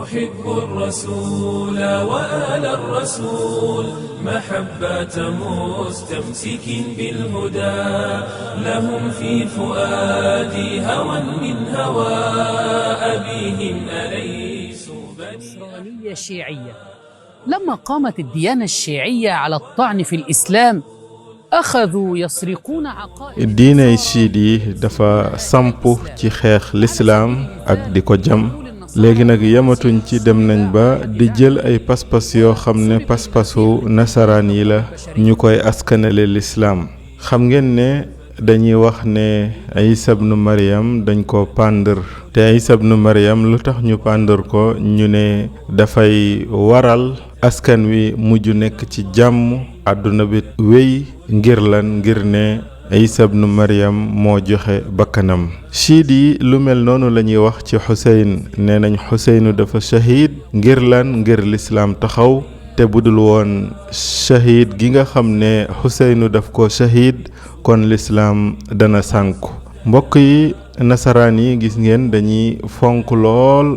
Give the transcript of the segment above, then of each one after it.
أحب الرسول وآل الرسول محبة مستمسك بالهدى لهم في فؤادي هوى من هوى أبيهم أليسوا بني الشيعية. لما قامت الديانة الشيعية على الطعن في الإسلام أخذوا يسرقون عقائد diine chiite yi dafa sampu ci xeex lislaam ak di ko jam léegi nag yamatuñ ci dem nañ ba di jël ay pas-pas yoo xam ne pas-pasu nasaraan yi la ñu koy askanale lislaam xam ngeen ne dañuy wax ne Isa ibnu Maryam dañ ko pàndër te Isa ibnu Maryam lu tax ñu pàndër ko ñu ne dafay waral askan wi mujj nekk ci jàmm àdduna bi wéy ngir lan ngir ne Isa ibnu Maryam moo joxe bakkanam chiite yi lu mel noonu la ñuy wax ci Xuseyn nee nañ Xuseynu dafa shahid ngir lan ngir lislaam taxaw te budul woon shahid gi nga xam ne Xuseynu daf ko shahid kon lislaam dana sànku mbokk yi nasaraan yi gis ngeen dañuy fonk lool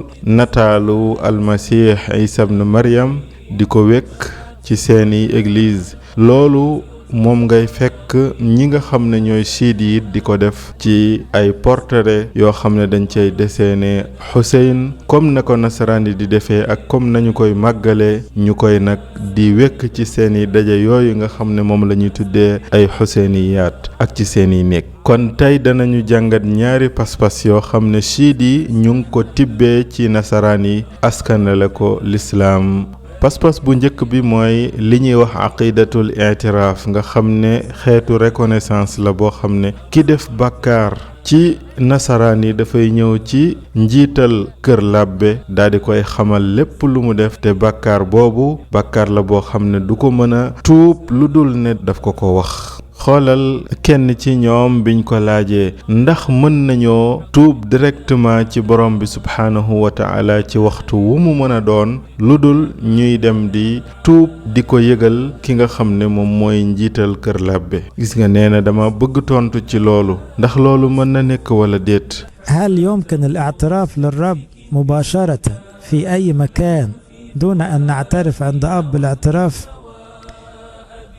nataalu almasih Isa ibnu Maryam di ko wekk ci seeni église loolu moom ngay fekk ñi nga xam ne ñooy chiite yi di ko def ci ay portrait yoo xam ne dañ cay dessiné Xuseyn comme na ko nasaraan yi di defee ak comme nañu koy màggalee ñu koy nag di wekk ci seeni daje yooyu nga xam ne moom la ñuy tuddee ay xuseyniyaat ak ci seeni néeg kon tey danañu jàngat ñaari pas-pas yoo xam ne chiite yi ñu ngi ko tibbee ci nasaraan yi askanale ko lislaam pas-pas bu njëkk bi mooy li ñuy wax aqidatul i'tiraaf nga xam ne xeetu reconnaissance la boo xam ne ki def bàkkaar ci nasaraan yi dafay ñëw ci njiital kër làbbe daal di koy xamal lépp lu mu def te bàkkaar boobu bàkkaar la boo xam ne du ko mën a tuub lu dul ne daf ko wax xoolal kenn ci ñoom biñ ko laajee ndax mën nañoo tuub directement ci borom bi subhaanahu wa ta'ala ci waxtu wu mu mën a doon lu dul ñuy dem di tuub di ko yëgal ki nga xam ne moom mooy njiital kër làbbe gis nga nee na dama bëgg tontu ci loolu ndax loolu mën na nekk wala déet هل يمكن الاعتراف للرب مباشرة في أي مكان دون أن نعترف عند أب الاعتراف؟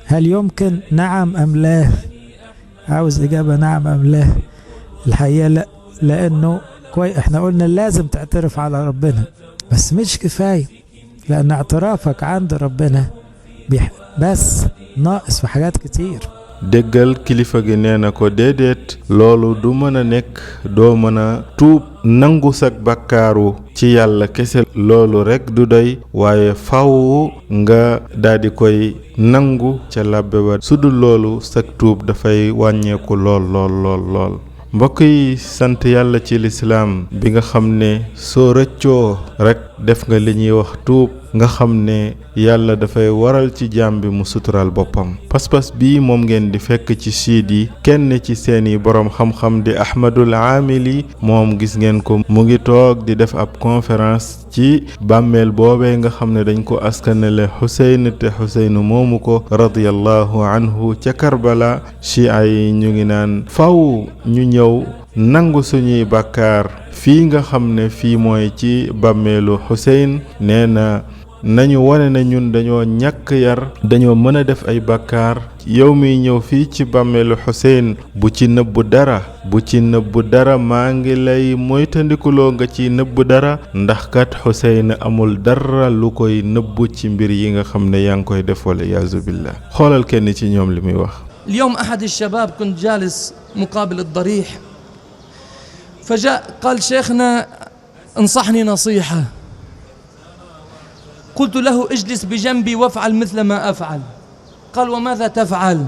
هل يمكن؟ نعم أم لا؟ عاوز إجابة نعم أم لا؟ الحقيقة لا، لأنه احنا قلنا لازم تعترف على ربنا بس مش كفاية، لأن اعترافك عند ربنا بس ناقص في حاجات كتير. déggal kilifa gi nee na ko déedéet loolu du mën a nekk doo mën a tuub nangu sak bakkaaru ci yàlla kese loolu rekk du doy waaye faw nga daldi koy nangu ca làbbe ba su dul loolu sak tuub dafay wàññeeku lool mbokk yi sant yàlla ci lislaam bi nga xam ne soo rëccoo rekk def nga li ñuy wax tuub nga xam ne yàlla dafay waral ci jaam bi mu sutural boppam pas-pas bii moom ngeen di fekk ci chiite yi kenn ci seeni boroom xam-xam di Ahmadul Aamili moom gis ngeen ko mu ngi toog di def ab conférence ci bàmmeel boobee nga xam ne dañ ko askanale Xuseyn te Xuseyn moomu ko radiyallahu anhu ca Karbala chiite yi ñu ngi naan faw ñu ñëw nangu suñuy bàkkaar fii nga xam ne fii mooy ci bàmmeelu Xuseyn nee na nañu wane ne ñun dañoo ñàkk yar dañoo mën a def ay bàkkaar yow miy ñëw fii ci bàmmeelu Xuseyn bu ci nëbbu dara maa ngi lay moytandikuloo nga ci nëbbu dara ndax kat Xuseyn amul dara lu koy nëbbu ci mbir yi nga xam ne yaa ngi koy def wala yaazu billah xoolal kenn ci ñoom li muy wax اليوم أحد الشباب كنت جالس مقابل الضريح فجاء قال شيخنا انصحني نصيحة قلت له اجلس بجنبي وافعل مثل ما أفعل قال وماذا تفعل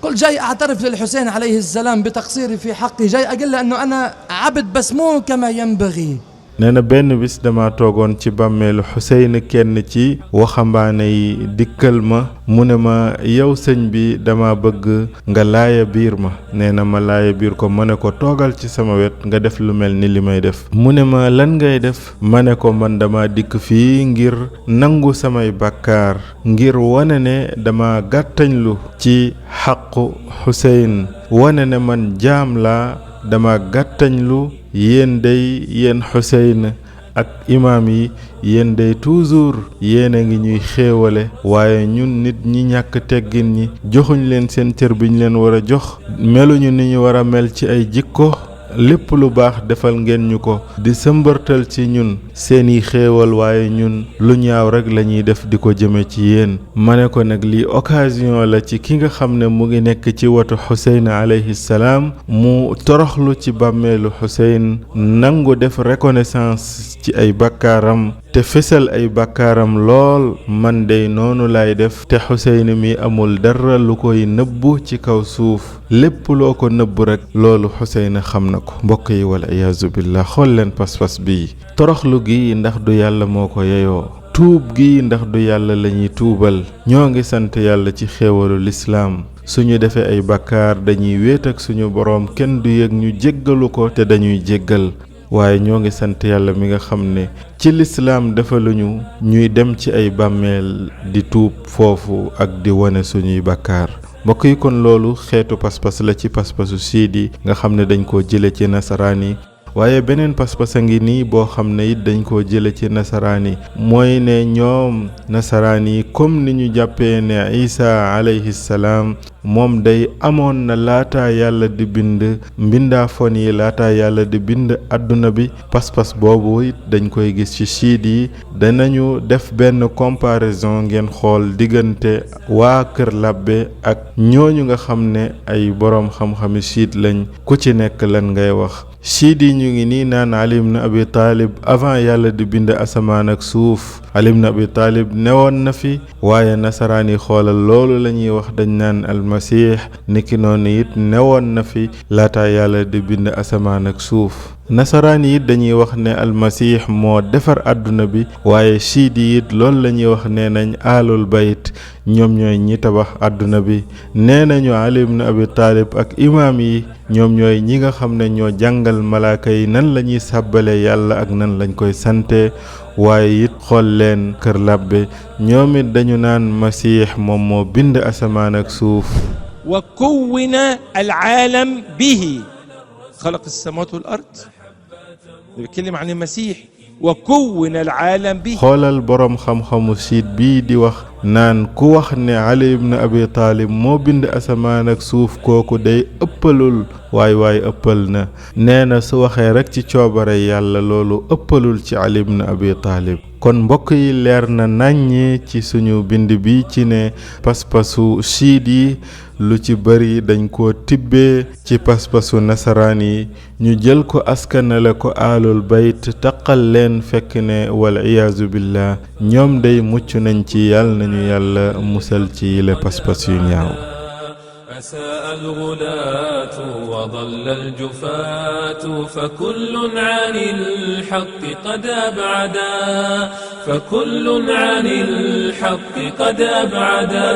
قل جاي أعترف للحسين عليه السلام بتقصيري في حقي جاي أقول له أنه أنا عبد بس مو كما ينبغي nee na benn bis dama toogoon ci bàmmeelu Xuseyn kenn ci waxambaane yi dikkal ma mu ne ma yow sëñ bi dama bëgg nga laaya biir ma nee na ma laaya biir ko ma ne ko toogal ci sama wet nga def lu mel ni li may def mu ne ma lan ngay def ma ne ko man dama dikk fii ngir nangu samay bàkkaar ngir wane ne dama gàttañlu ci xaqu Xuseyn wane ne man jaam laa dama gàttañlu yéen day yéen Xuseyn ak imaam yi yéen day toujours yéen a ngi ñuy xéewale waaye ñun nit ñi ñàkk teggin ñi joxuñ leen seen cër bi ñu leen war a jox meluñu ni ñu war a mel ci ay jikko lépp lu baax defal ngeen ñu ko di sëmbërtal ci ñun seeni xéewal waaye ñun lu ñaaw rek lañuy def di ko jëme ci yéen ma ne ko nag lii occasion la ci ki nga xam ne mu ngi nekk ci watu Xuseyn alayhi salaam mu toroxlu ci bàmmeelu Xuseyn nangu def reconnaissance ci ay bakkaaram te fésal ay bakkaaram lool man dey noonu lay def te Xuseyn mi amul dara lu koy nëbbu ci kaw suuf lépp loo ko nëbbu rek loolu Xuseyn xam na ko mbokk yi wal iyaazu billah xool leen pas-pas bi toroxlu gi ndax du yàlla moo ko yeyoo tuub gi ndax du yàlla lañuy tuubal ñoo ngi sant yàlla ci xéewalu lislaam suñu defee ay bakkaar dañuy wéet ak suñu boroom kenn du yëg ñu jéggalu ko te dañuy jéggal waaye ñoo ngi sant yàlla mi nga xam ne ci lislaam defaluñu ñuy dem ci ay bàmmeel di tuub foofu ak di wone suñuy bakkaar mbokk yi kon loolu xeetu pas-pas la ci pas-pasu siid yi nga xam ne dañ koo jële ci nasaraan yi waaye beneen pas-pas a ngi nii boo xam ne it dañ koo jële ci nasaraan yi mooy ne ñoom nasaraan yi comme ni ñu jàppee ne Isa alayhi salaam moom day amoon na laata yàlla di bind mbindaafon yi laata yàlla di bind àdduna bi pas-pas boobu it dañ koy gis ci siid yi danañu def benn comparaison ngeen xool diggante waa Kër Labbe ak ñooñu nga xam ne ay boroom xam-xami siid lañ ku ci nekk lan ngay wax siid yi ñu ngi nii naan Ali ibn Abi Talib avant yàlla di bind asamaan ak suuf Ali ibn Abi Talib newoon na fi waaye nasaraan yi xoolal loolu la ñuy wax dañ naan almasih niki noonu it newoon na fi laata yàlla di bind asamaan ak suuf nasaraan yi it dañuy wax ne almasih moo defar àdduna bi waaye siid yi it loolu la ñuy wax nee nañ aalul bayt ñoom ñooy ñi tabax àdduna bi nee nañu Ali ibn Abi Talib ak imaam yi ñoom ñooy ñi nga xam ne ñoo jàngal malaaka yi nan la ñuy sàbbale yàlla ak nan lañ koy sante waaye it xool leen Kër Labbe ñoom it dañu naan masiix moom moo bind asamaan ak suuf wa kawwana alaalam bihi xalaq as-samawati wal ard بيتكلم عن المسيح وكون العالم به xoolal boroom xam-xamu siit bii di wax naan ku wax ne Ali ibn Abi Talib moo bind asamaan ak suuf kooku day ëppalul waay ëppal na nee na su waxee rekk ci coobare yàlla loolu ëppalul ci Ali ibn Abi Talib kon mbokk yi leer na nàññee ci suñu bind bi ci ne pas-pasu siid yi lu ci bari dañ ko tibbee ci pas-pasu nasaraan yi ñu jël ko askanale ko aalul bayt taqal leen fekk ne wal iyaazu billah ñoom day mucc nañ ci yàlla nañu yàlla musal ci yile pas-pas yu ñaaw أساء الغلاة وضل الجفاة فكل عن الحق قد أبعدا فكل عن الحق قد أبعدا